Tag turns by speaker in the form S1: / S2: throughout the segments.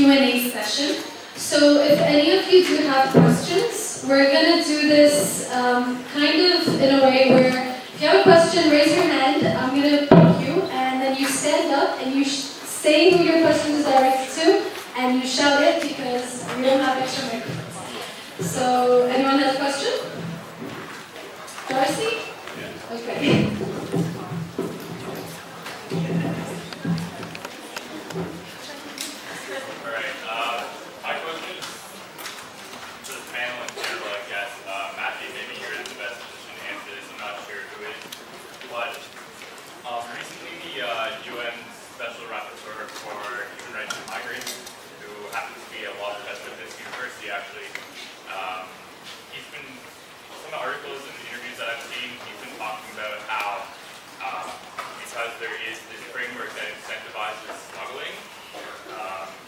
S1: Q&A session. So if any of you do have questions, we're going to do this kind of in a way where if you have a question, raise your hand. I'm going to pick you, and then you stand up and you say who your question is directed to, and you shout it because we don't have extra microphones. So, anyone has a question? Darcy? Okay.
S2: UN Special Rapporteur for Human Rights McGill, who happens to be a law professor at this university, actually. He's been, some of the articles and the interviews that I've seen, he's been talking about how because there is this framework that incentivizes smuggling,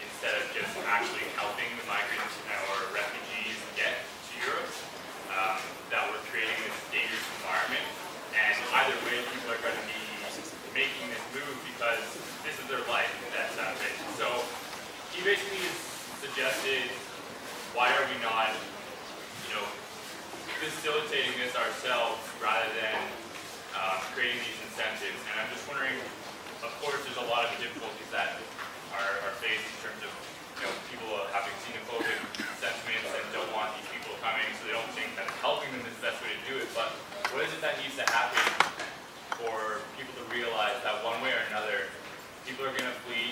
S2: instead of just actually helping the migrants or refugees get to Europe, that we're creating this dangerous environment. And either way, people are going to be making this move because this is their life, that's it. So he basically suggested, why are we not, facilitating this ourselves rather than creating these incentives? And I'm just wondering, of course, there's a lot of difficulties that are faced in terms of people having xenophobic sentiments and don't want these people coming, so they don't think that helping them is the best way to do it. But what is it that needs to happen for people to realize that one way or another, people are going to flee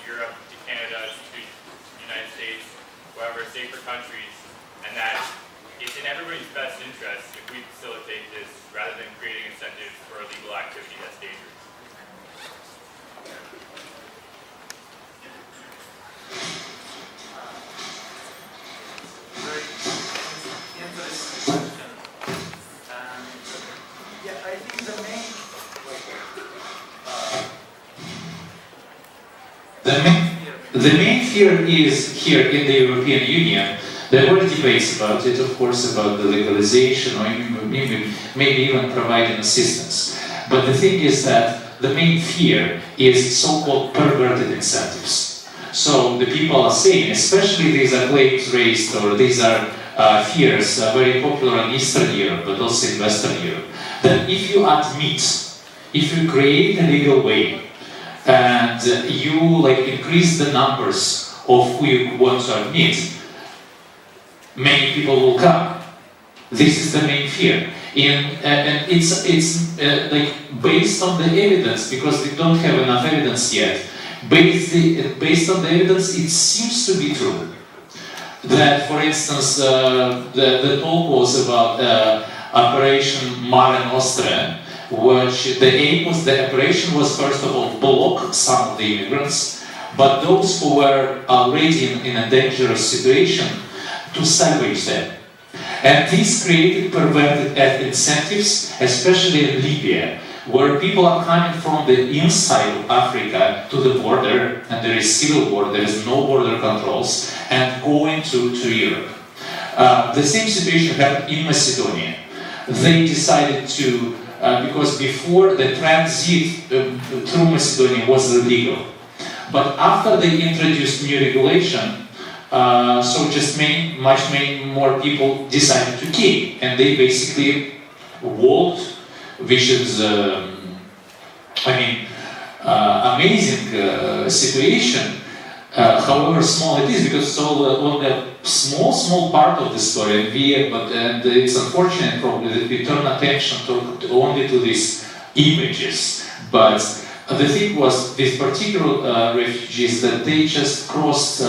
S2: Europe, to Canada, to the United States, wherever, safer countries, and that it's in everybody's best interest if we facilitate this rather than creating incentives for illegal activity that's dangerous.
S3: Very interesting question. I think the main fear is here in the European Union. There were debates about it, of course, about the legalization or maybe even providing assistance. But the thing is that the main fear is so-called perverted incentives. So the people are saying, especially these are claims raised, or these are fears very popular in Eastern Europe, but also in Western Europe, that if you admit, if you create a legal way, and you increase the numbers of who you want to admit, many people will come. This is the main fear, and it's based on the evidence, because we don't have enough evidence yet. Based on the evidence, it seems to be true that, for instance, the talk was about Operation Mare Nostrum, which the aim was, the operation was first of all block some of the immigrants, but those who were already in a dangerous situation, to salvage them. And this created perverted incentives, especially in Libya, where people are coming from the inside of Africa to the border, and there is civil war, there is no border controls, and going to Europe. The same situation happened in Macedonia. They decided to, because before the transit through Macedonia was illegal, but after they introduced new regulation, so just many more people decided to came, and they basically walked, which is, amazing situation. However small it is, because it's only a small part of the story, and it's unfortunate probably that we turn attention only to these images. But the thing was, these particular refugees, that they just crossed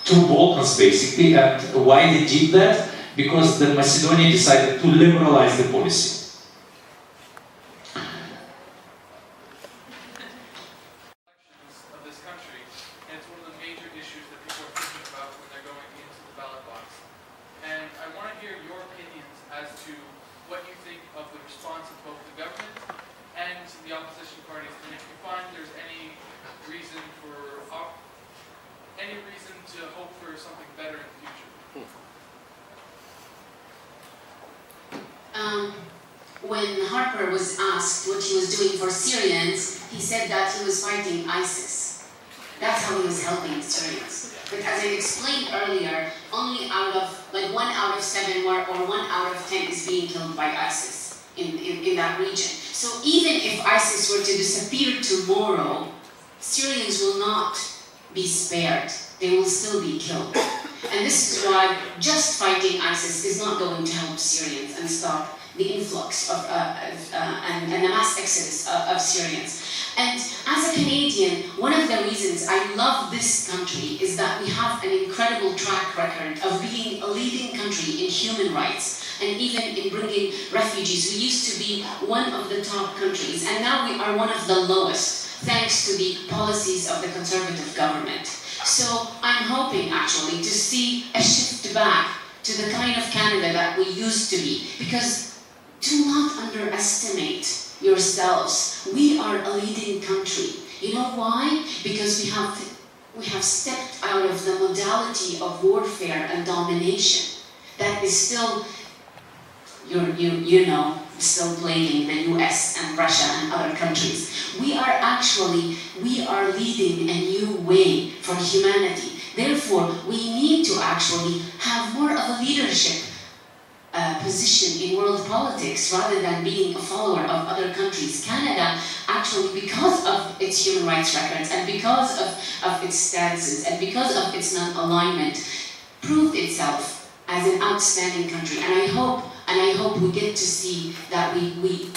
S3: through Balkans basically, and why they did that? Because the Macedonia decided to liberalize the policy.
S4: Of this country, and it's one of the major issues that people are thinking about when they're going into the ballot box. And I want to hear your opinions as to what you think of the response of both the government and the opposition parties, and if you find there's any reason to hope for something better in the future.
S5: When Harper was asked what he was doing for Syrians, he said that he was fighting ISIS. That's how how he was helping Syrians. But as I explained earlier, only out of, like 1 out of 7 or 1 out of 10 is being killed by ISIS in that region. So even if ISIS were to disappear tomorrow, Syrians will not be spared. They will still be killed. And this is why just fighting ISIS is not going to help Syrians and stop the influx of and the mass exodus of Syrians. And as a Canadian, one of the reasons I love this country is that we have an incredible track record of being a leading country in human rights and even in bringing refugees. We used to be one of the top countries, and now we are one of the lowest, thanks to the policies of the Conservative government. So I'm hoping actually to see a shift back to the kind of Canada that we used to be, because do not underestimate yourselves. We are a leading country. You know why? Because we have stepped out of the modality of warfare and domination that is still, still plaguing the US and Russia and other countries. We are leading a new way for humanity. Therefore, we need to actually have more of a leadership position in world politics rather than being a follower of other countries. Canada, actually, because of its human rights records and because of its stances and because of its non-alignment, proved itself as an outstanding country. And I hope we get to see that we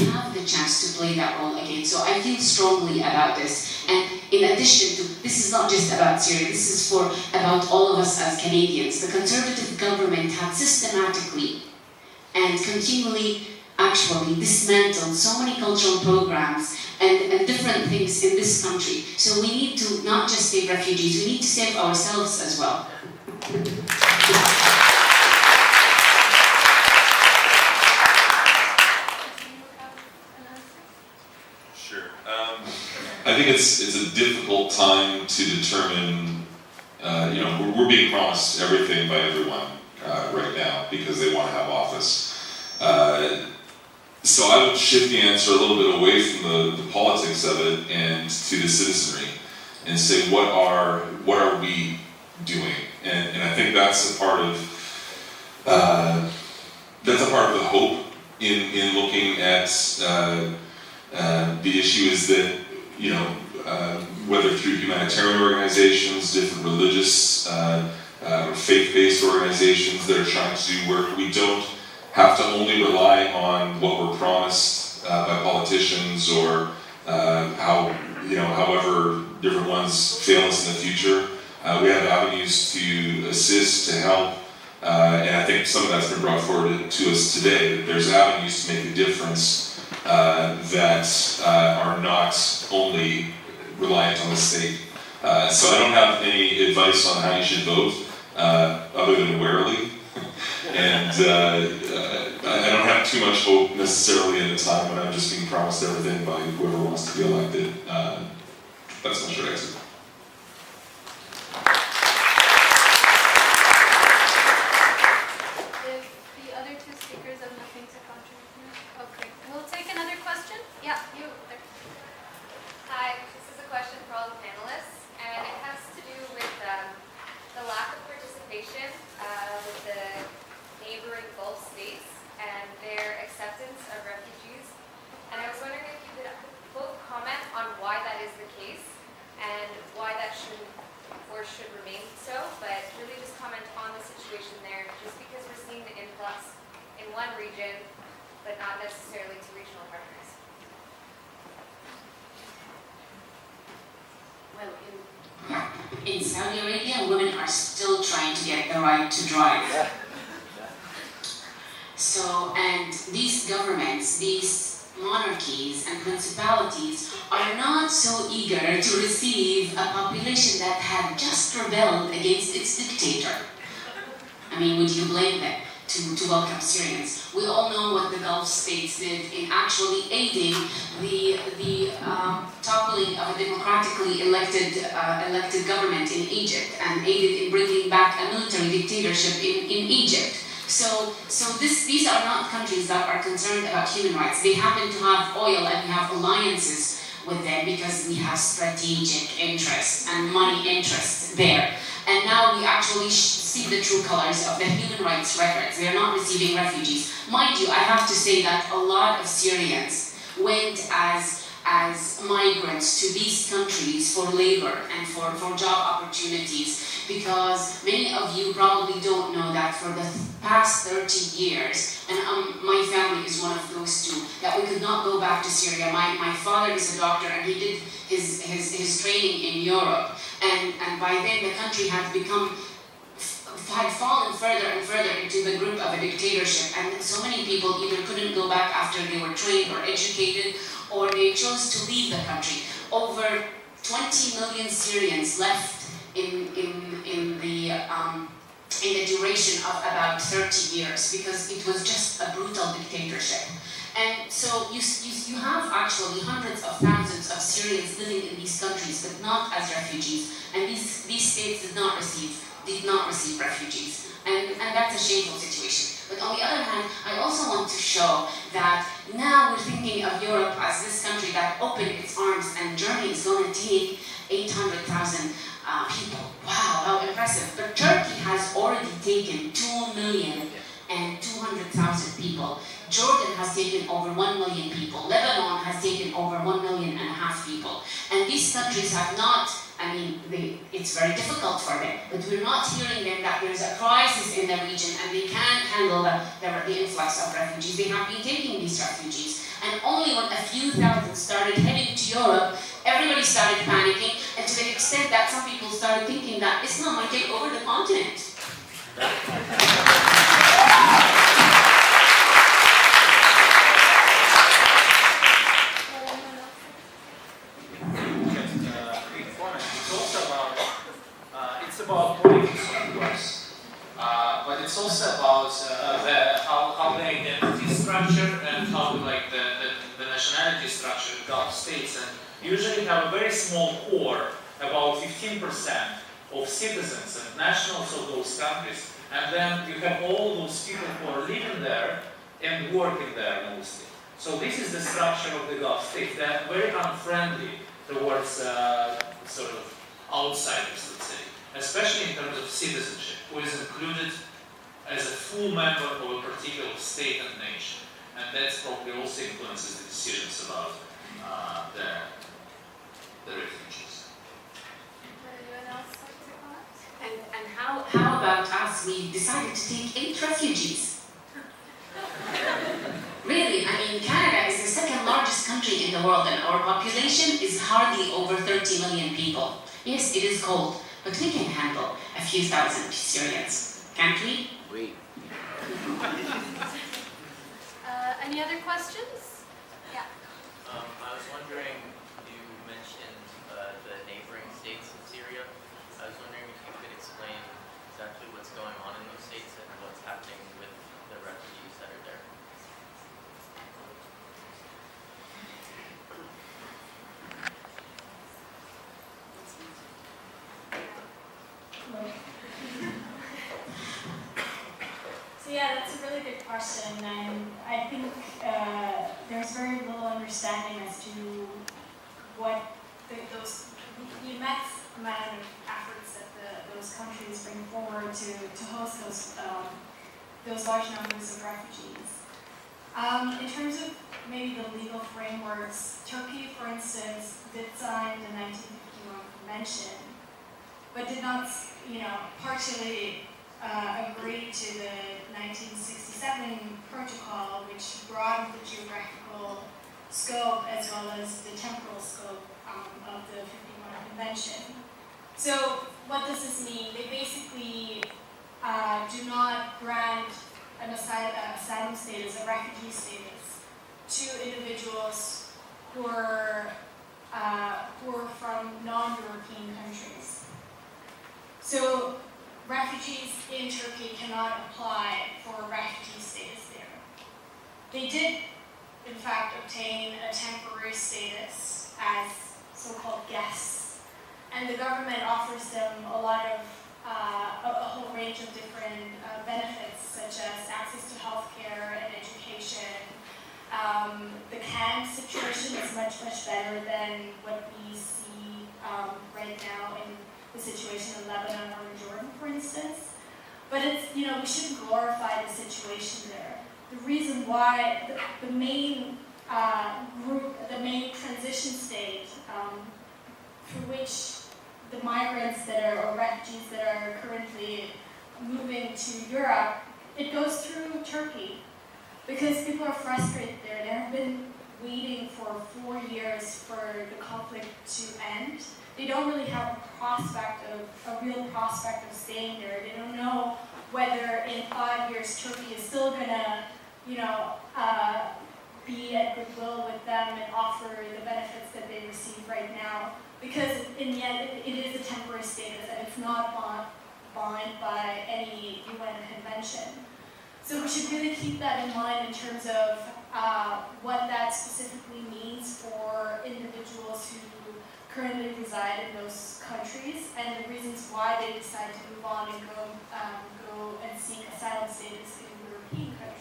S5: have the chance to play that role again. So I feel strongly about this. And in addition to, this is not just about Syria, this is about all of us as Canadians. The Conservative government have systematically and continually actually dismantled so many cultural programs and different things in this country. So we need to not just save refugees, we need to save ourselves as well.
S6: I think it's a difficult time to determine, we're being promised everything by everyone right now because they want to have office. So I would shift the answer a little bit away from the politics of it and to the citizenry and say, what are we doing? And I think that's a part of the hope in looking at the issue is that, whether through humanitarian organizations, different religious or faith-based organizations that are trying to do work, we don't have to only rely on what we're promised by politicians or however different ones fail us in the future. We have avenues to assist, to help, and I think some of that's been brought forward to us today, that there's avenues to make a difference that are not only reliant on the state. So I don't have any advice on how you should vote, other than warily. And I don't have too much hope necessarily in the time when I'm just being promised everything by whoever wants to be elected. That's my short answer.
S5: In Saudi Arabia, women are still trying to get the right to drive. So, and these governments, these monarchies and principalities are not so eager to receive a population that had just rebelled against its dictator. I mean, would you blame them to welcome Syrians? We all know what the Gulf states did in actually aiding the toppling of a democratically elected government in Egypt and aided in bringing back a military dictatorship in Egypt. So these are not countries that are concerned about human rights. They happen to have oil and have alliances with them because we have strategic interests and money interests there. And now we actually see the true colors of the human rights records. They are not receiving refugees. Mind you, I have to say that a lot of Syrians went as migrants to these countries for labor and for job opportunities, because many of you probably don't know that for the past 30 years, and my family is one of those two, that we could not go back to Syria. My father is a doctor and he did his training in Europe, and by then the country had fallen further and further into the grip of a dictatorship, and so many people either couldn't go back after they were trained or educated, or they chose to leave the country. Over 20 million Syrians left in the duration of about 30 years because it was just a brutal dictatorship. And so you have actually hundreds of thousands of Syrians living in these countries, but not as refugees. And these states did not receive refugees. And that's a shameful situation. But on the other hand, I also want to show that now we're thinking of Europe as this country that opened its arms, and Germany is going to take 800,000 people. Wow, how impressive. But Turkey has already taken 2,200,000 people. Jordan has taken over 1 million people. Lebanon has taken over 1.5 million people. And these countries have not, it's very difficult for them, but we're not hearing them that there's a crisis in the region and they can't handle the influx of refugees. They have been taking these refugees. And only when a few thousand started heading to Europe, everybody started panicking, and to the extent that some people started thinking that Islam might take over the continent.
S3: It's about politics, of course, but it's also about how the identity structure and how the nationality structure in Gulf states, and usually have a very small core, about 15% of citizens and nationals of those countries, and then you have all those people who are living there and working there mostly. So this is the structure of the Gulf states. They are very unfriendly towards sort of outsiders, let's say, especially in terms of citizenship, who is included as a full member of a particular state and nation. And that probably also influences the decisions about the refugees.
S1: Would anyone else like to comment?
S5: And how about us? We decided to take 8 refugees. Really, Canada is the second largest country in the world, and our population is hardly over 30 million people. Yes, it is cold, but we can handle a few thousand Syrians, can't we?
S7: Oui.
S1: Any other questions? Yeah.
S7: I was wondering, you mentioned the neighboring states in Syria. I was wondering if you could explain exactly what's going on in those states and what's happening with the refugees that are there.
S8: So yeah, that's a really good question, and I think there's very little understanding as to what the immense amount of efforts that those countries bring forward to host those large numbers of refugees. In terms of maybe the legal frameworks, Turkey, for instance, did sign the 1951 Convention, but did not, partially agree to the 1967 Protocol, which broadened the geographical scope as well as the temporal scope of the 51 Convention. So what does this mean? They basically do not grant an asylum status, a refugee status, to individuals who are from non-European countries. So refugees in Turkey cannot apply for refugee status there. They did, in fact, obtain a temporary status as so-called guests, and the government offers them a whole range of different benefits, such as access to healthcare and education, The camp situation is much, much better than what we see right now in the situation in Lebanon or in Jordan, for instance. But it's, we shouldn't glorify the situation there. The reason why the main the main transition state through which the migrants or refugees that are currently moving to Europe, it goes through Turkey. Because people are frustrated there. They have been waiting for 4 years for the conflict to end. They don't really have a real prospect of staying there. They don't know whether in 5 years Turkey is still gonna, be at goodwill with them and offer the benefits that they receive right now. Because in the end, it is a temporary status and it's not bound by any UN convention. So we should really keep that in mind in terms of what that specifically means for individuals who currently reside in those countries and the reasons why they decide to move on and go and seek asylum status in European countries.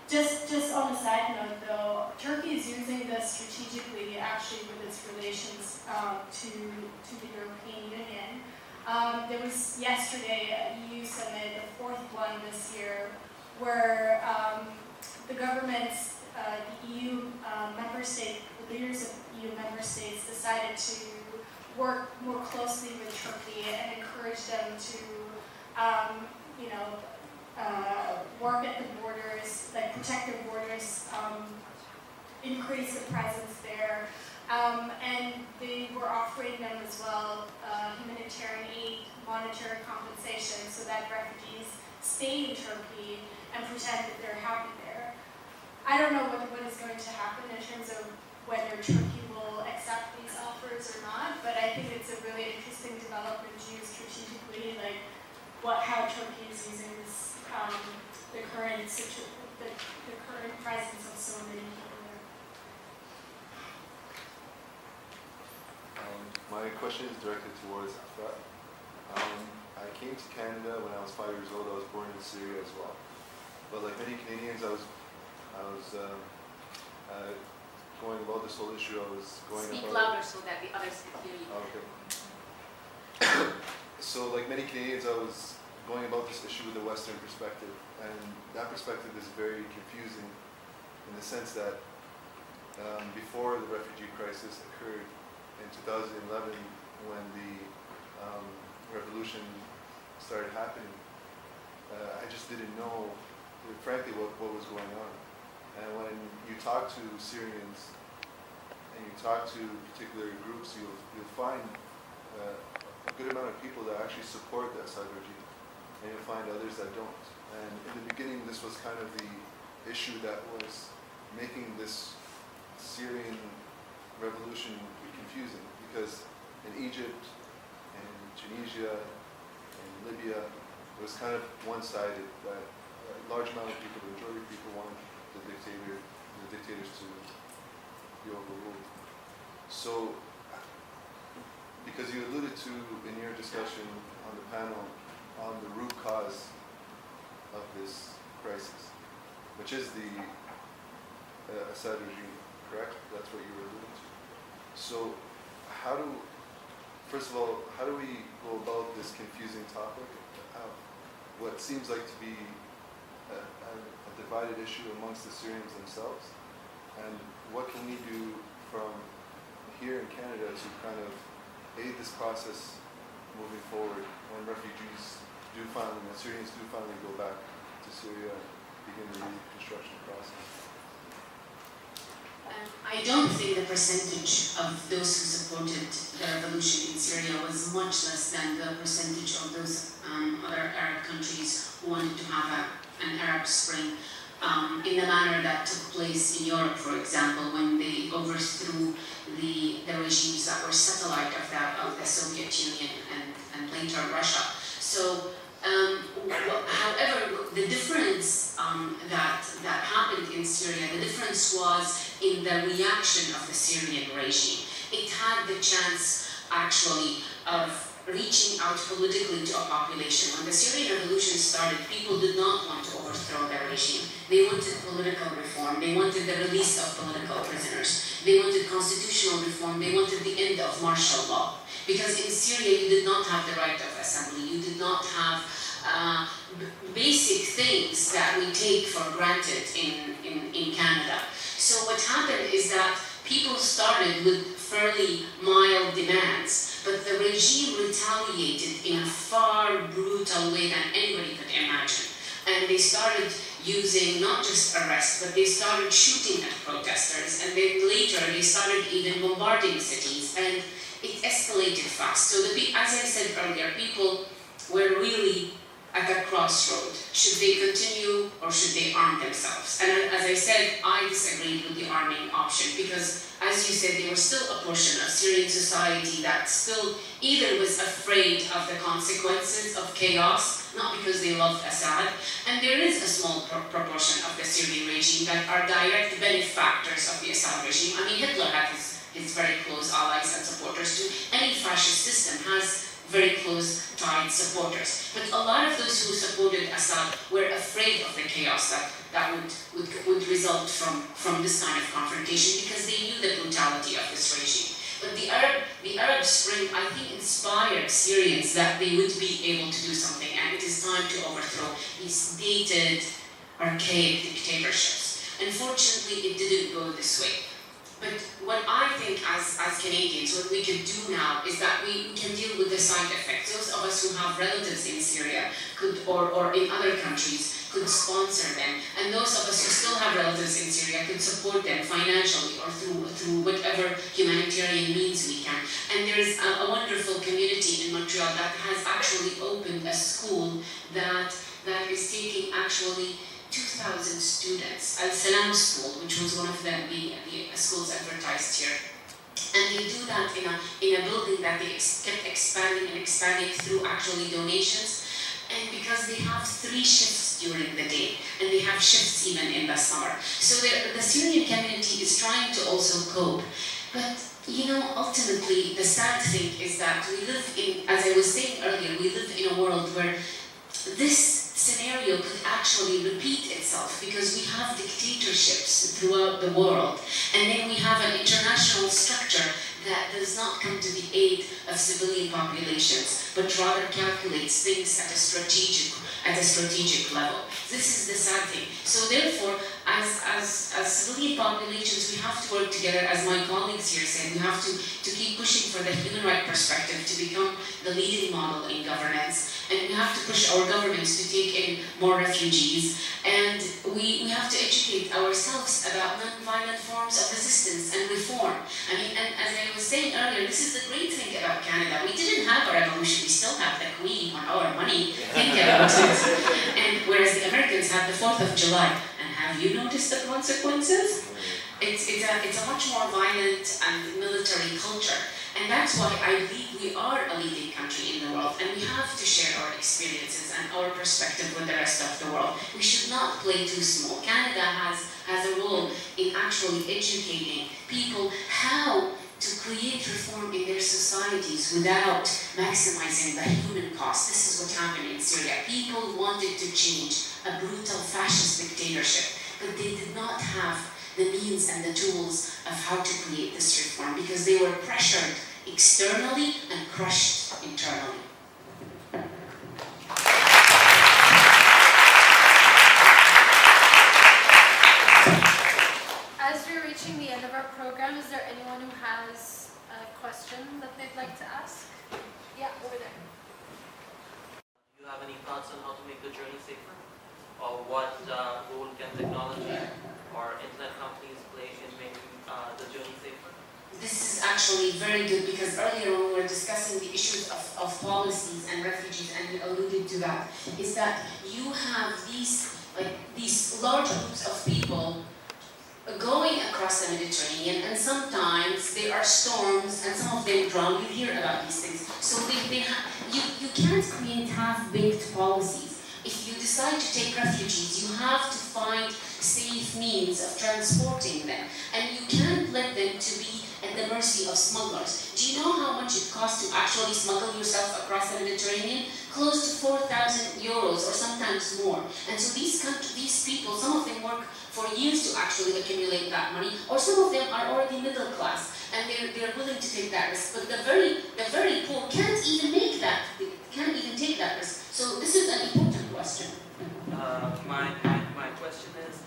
S8: Just on a side note though, Turkey is using this strategically actually with its relations to the European Union. There was yesterday a EU summit, the fourth one this year, where the governments, the EU member state, the leaders of EU member states decided to work more closely with Turkey and encourage them to, work at the borders, like protect their borders, increase the presence there. And they were offering them as well humanitarian aid, monetary compensation, so that refugees stay in Turkey and pretend that they're happy there. I don't know what is going to happen in terms of whether Turkey will accept these offers or not, but I think it's a really interesting development geostrategically, like how Turkey is using this, the current presence of so many people there.
S9: My question is directed towards Afra. I came to Canada when I was 5 years old. I was born in Syria as well. But like many Canadians, I was going about this whole issue. I was going
S5: Speak
S9: about
S5: louder so that the others can hear you.
S9: Okay. So like many Canadians, I was going about this issue with a Western perspective. And that perspective is very confusing in the sense that before the refugee crisis occurred, in 2011, when the revolution started happening, I just didn't know, frankly, what was going on. And when you talk to Syrians and you talk to particular groups, you'll find a good amount of people that actually support the Assad regime, and you'll find others that don't. And in the beginning, this was kind of the issue that was making this Syrian revolution confusing, because in Egypt, in Tunisia, in Libya, it was kind of one-sided, that a large amount of people, the majority of people wanted the dictators to be overruled. So, because you alluded to in your discussion on the panel on the root cause of this crisis, which is the Assad regime, correct? That's what you were alluding to. So, first of all, how do we go about this confusing topic of what seems like to be a divided issue amongst the Syrians themselves? And what can we do from here in Canada to kind of aid this process moving forward when refugees when Syrians do finally go back to Syria and begin the reconstruction process?
S5: I don't think the percentage of those who supported the revolution in Syria was much less than the percentage of those other Arab countries who wanted to have an Arab Spring in the manner that took place in Europe, for example, when they overthrew the regimes that were satellite of the Soviet Union and later Russia. So, however, the difference that happened in Syria, the difference was in the reaction of the Syrian regime. It had the chance, actually, of reaching out politically to a population. When the Syrian revolution started, people did not want to overthrow the regime. They wanted political reform. They wanted the release of political prisoners. They wanted constitutional reform. They wanted the end of martial law. Because in Syria, you did not have the right of assembly. You did not have basic things that we take for granted in Canada. So what happened is that people started with fairly mild demands, but the regime retaliated in a far brutal way than anybody could imagine. And they started using not just arrest, but they started shooting at protesters, and then later they started even bombarding cities, and it escalated fast. So as I said earlier, people were really at a crossroad. Should they continue or should they arm themselves? And as I said, I disagreed with the arming option because, as you said, there was still a portion of Syrian society that still either was afraid of the consequences of chaos, not because they loved Assad, and there is a small proportion of the Syrian regime that are direct benefactors of the Assad regime. I mean, Hitler had his very close allies and supporters too. Any fascist system has very close tied supporters. But a lot of those who supported Assad were afraid of the chaos that would result from this kind of confrontation because they knew the brutality of this regime. But the Arab Spring, I think, inspired Syrians that they would be able to do something, and it is time to overthrow these dated, archaic dictatorships. Unfortunately, it didn't go this way. But what I think as Canadians, what we can do now is that we can deal with the side effects. Those of us who have relatives in Syria or in other countries could sponsor them. And those of us who still have relatives in Syria could support them financially or through whatever humanitarian means we can. And there is a wonderful community in Montreal that has actually opened a school that is taking actually 2,000 students, Al-Salam School, which was one of the schools advertised here. And they do that in a building that they kept expanding through actually donations. And because they have 3 shifts during the day, and they have shifts even in the summer. So the Syrian community is trying to also cope. But ultimately, the sad thing is that we live in, as I was saying earlier, we live in a world where this scenario could actually repeat itself because we have dictatorships throughout the world, and then we have an international structure that does not come to the aid of civilian populations, but rather calculates things at a strategic level. This is the sad thing. So therefore, as civilian populations, we have to work together, as my colleagues here said, we have to keep pushing for the human rights perspective to become the leading model in governance, and we have to push our governments to take in more refugees, and we have to educate ourselves about non-violent forms of resistance and reform. I mean, and as I was saying earlier, this is the great thing about Canada. We didn't have a revolution, we still have the Queen on our money. Think about it. And whereas the Americans have the 4th of July. And have you noticed the consequences? It's a much more violent and military culture. And that's why I believe we are a leading country in the world, and we have to share our experiences and our perspective with the rest of the world. We should not play too small. Canada has a role in actually educating people how to create reform in their societies without maximizing the human cost. This is what happened in Syria. People wanted to change a brutal fascist dictatorship, but they did not have the means and the tools of how to create this reform because they were pressured externally and crushed internally.
S1: As we're reaching the end of our program, is there anyone who has a question that they'd like to ask? Yeah, over there.
S7: Do you have any thoughts on how to make the journey safer? Or what role can technology or internet companies play in making the journey safer?
S5: This is actually very good because earlier when we were discussing the issues of policies and refugees, and you alluded to that, is that you have these large groups of people going across the Mediterranean, and sometimes there are storms and some of them drown. You hear about these things. So you can't create half-baked policies. If you decide to take refugees, you have to find safe means of transporting them, and you can't let them to be a the mercy of smugglers. Do you know how much it costs to actually smuggle yourself across the Mediterranean? Close to 4,000 euros or sometimes more. And so these people, some of them work for years to actually accumulate that money, or some of them are already middle class and they're willing to take that risk. But the very poor can't even make that, can't even take that risk. So this is an important question.
S7: My next question is,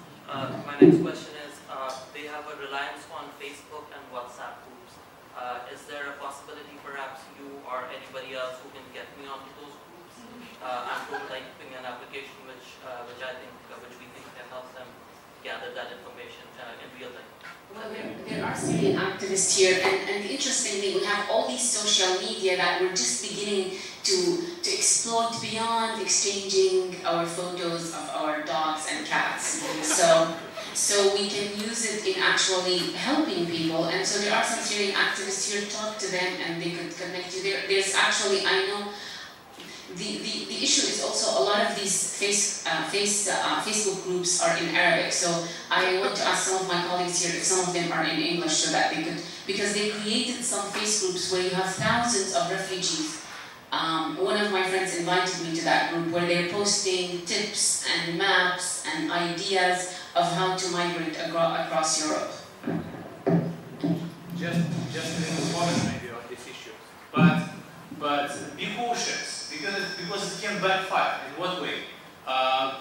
S7: they have a reliance on Facebook and WhatsApp groups. Is there a possibility perhaps you or anybody else who can get me onto those groups? I'm prototyping an application which we think can help them gather that information in real time.
S5: Well, there are Syrian activists here, and interestingly, we have all these social media that we're just beginning to exploit beyond exchanging our photos of our dogs and cats. So we can use it in actually helping people, and so there are some Syrian activists here. Talk to them, and they could connect you. There's actually, I know. The issue is also a lot of these Facebook groups are in Arabic, so I want to ask some of my colleagues here if some of them are in English so that they could, because they created some face groups where you have thousands of refugees. One of my friends invited me to that group where they're posting tips and maps and ideas of how to migrate across Europe.
S10: Just a comment maybe on this issue, but be cautious. Because it can backfire. In what way?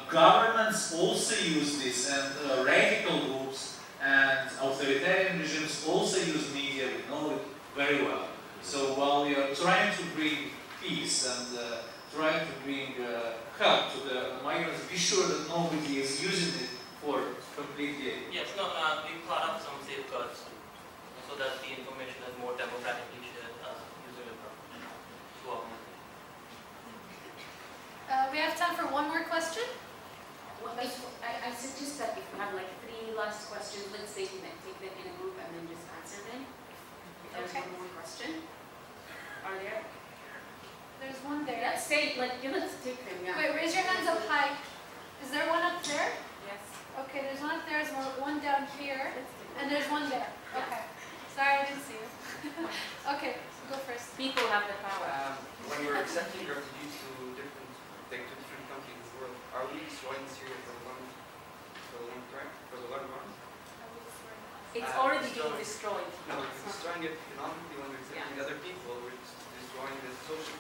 S10: Governments also use this, and radical groups and authoritarian regimes also use media. We know it very well. So while we are trying to bring peace and trying to bring help to the migrants, be sure that nobody is using it for completely.
S7: Yes, no, we brought up some safeguards too, so that the information is more democratically shared using it to augment.
S1: We have time for one more question.
S5: Well, I suggest that if we have like 3 last questions, let's take them in a group and then just answer them. If there's one more question. Are there?
S1: There's one there.
S5: Let's take them, yeah.
S1: Wait, raise your hands up high. Is there one up there?
S5: Yes.
S1: Okay, there's one up there, there's one down here, and there's one there. Okay. Sorry, I didn't see you. Okay, go first.
S5: People have the power.
S11: When we're accepting refugees to different countries in the world, are we destroying Syria for the long run?
S5: It's already being destroyed.
S11: No, we're destroying it economically when we're accepting other people. We're destroying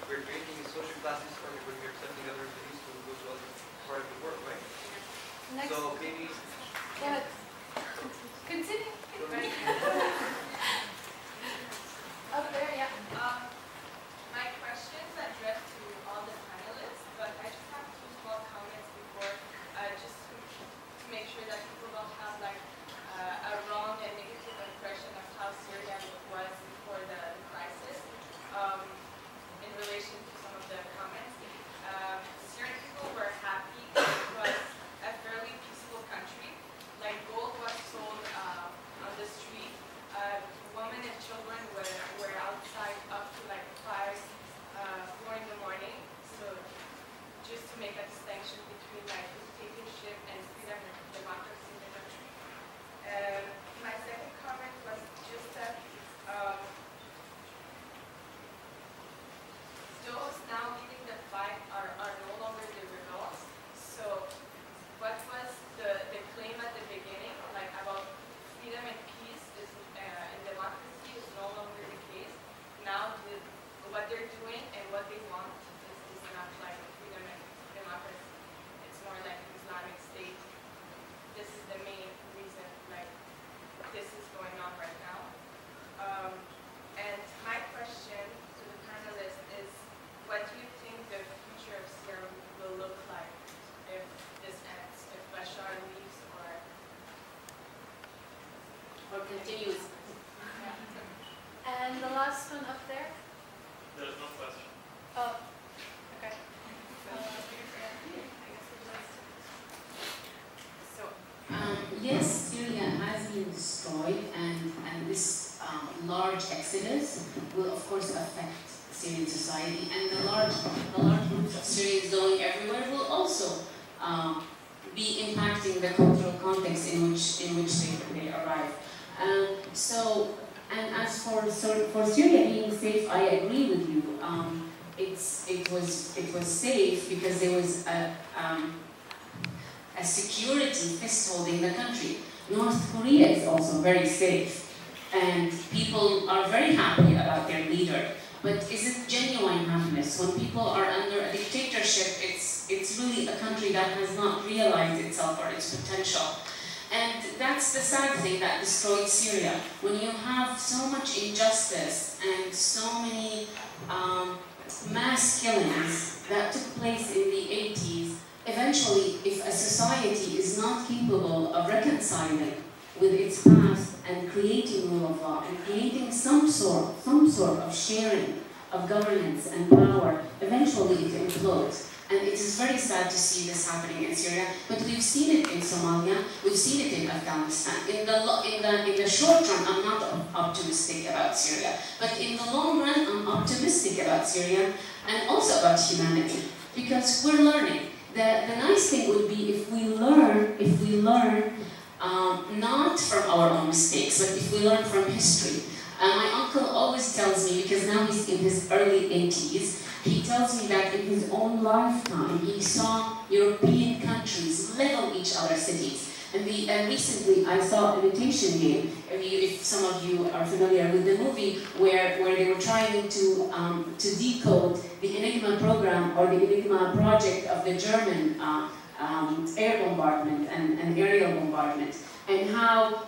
S11: we're creating a social class disorder when we're accepting other refugees to go to other part of the world, right?
S1: Next.
S11: So maybe.
S1: Go ahead. Continue. Up there, yeah.
S12: My question is addressed to all the panelists, but I just have 2 small comments before, just to make sure that people don't have like a wrong and negative impression of how Syria was before the crisis. In relation to some of the comments, Syrian people were happy because it was a fairly peaceful country. Like gold was sold on the street. Women and children were outside up to like 4 in the morning. So just to make a distinction between like dictatorship and freedom and democracy in the country. My second comment was just that those now leading the fight are no longer the rebels. So what was the claim at the beginning, like about freedom and peace and democracy is no longer the case. Now what they're doing and what they want is not like freedom and democracy. It's more like an Islamic state. This is the main reason like this is going on right now. And my question to the panelists is, what do you think the future of Syria will look like if this ends, if Bashar leaves
S5: Or continues.
S1: And the last one up there.
S2: There's no question.
S1: Oh, okay.
S5: So, yes, Syria has been destroyed, and this large exodus will of course affect Syrian society, and the large groups of Syrians going everywhere will also be impacting the cultural context in which they arrive. So And as for Syria being safe, I agree with you. It was safe because there was a security fist holding the country. North Korea is also very safe, and people are very happy about their leader. But is it genuine happiness? When people are under a dictatorship, it's really a country that has not realized itself or its potential. And that's the sad thing that destroyed Syria. When you have so much injustice and so many mass killings that took place in the 80s, eventually, if a society is not capable of reconciling with its past and creating rule of law and creating some sort of sharing of governance and power, eventually it implodes. And it is very sad to see this happening in Syria, but we've seen it in Somalia, we've seen it in Afghanistan. In the short run, I'm not optimistic about Syria, but in the long run, I'm optimistic about Syria and also about humanity, because we're learning. The nice thing would be if we learn not from our own mistakes, but if we learn from history. My uncle always tells me, because now he's in his early 80s, he tells me that in his own lifetime he saw European countries level each other's cities. And recently I saw Imitation Game. If some of you are familiar with the movie, where they were trying to decode the Enigma program or the Enigma project of the German air bombardment and aerial bombardment, and how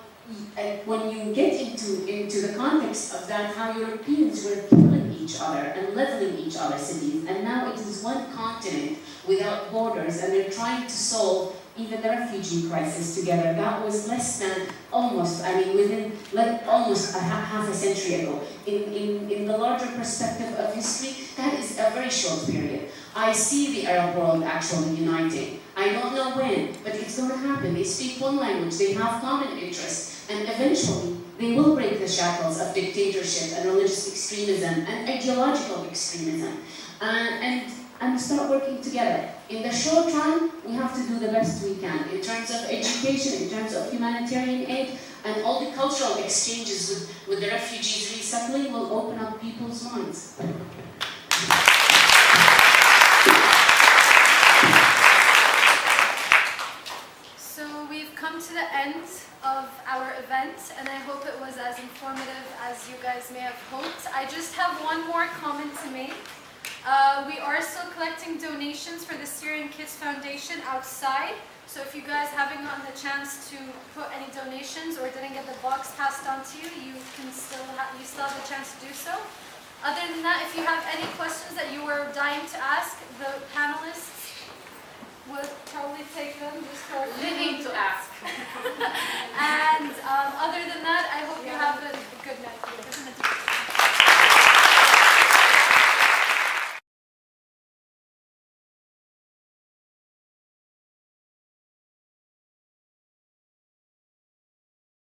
S5: when you get into the context of that, how Europeans were killing each other and leveling each other's cities, and now it is one continent without borders, and they're trying to solve even the refugee crisis together. That was less than almost a half a century ago. In the larger perspective of history, that is a very short period. I see the Arab world actually uniting. I don't know when, but it's going to happen. They speak one language, they have common interests, and eventually they will break the shackles of dictatorship and religious extremism and ideological extremism and start working together. In the short run, we have to do the best we can in terms of education, in terms of humanitarian aid, and all the cultural exchanges with the refugees resettling will open up people's minds.
S1: So we've come to the end of our event, and I hope it was as informative as you guys may have hoped. I just have one more comment to make. We are still collecting donations for the Syrian Kids Foundation outside. So if you guys haven't gotten the chance to put any donations or didn't get the box passed on to you, you still have the chance to do so. Other than that, if you have any questions that you were dying to ask, the panelists would probably take them just for a minute.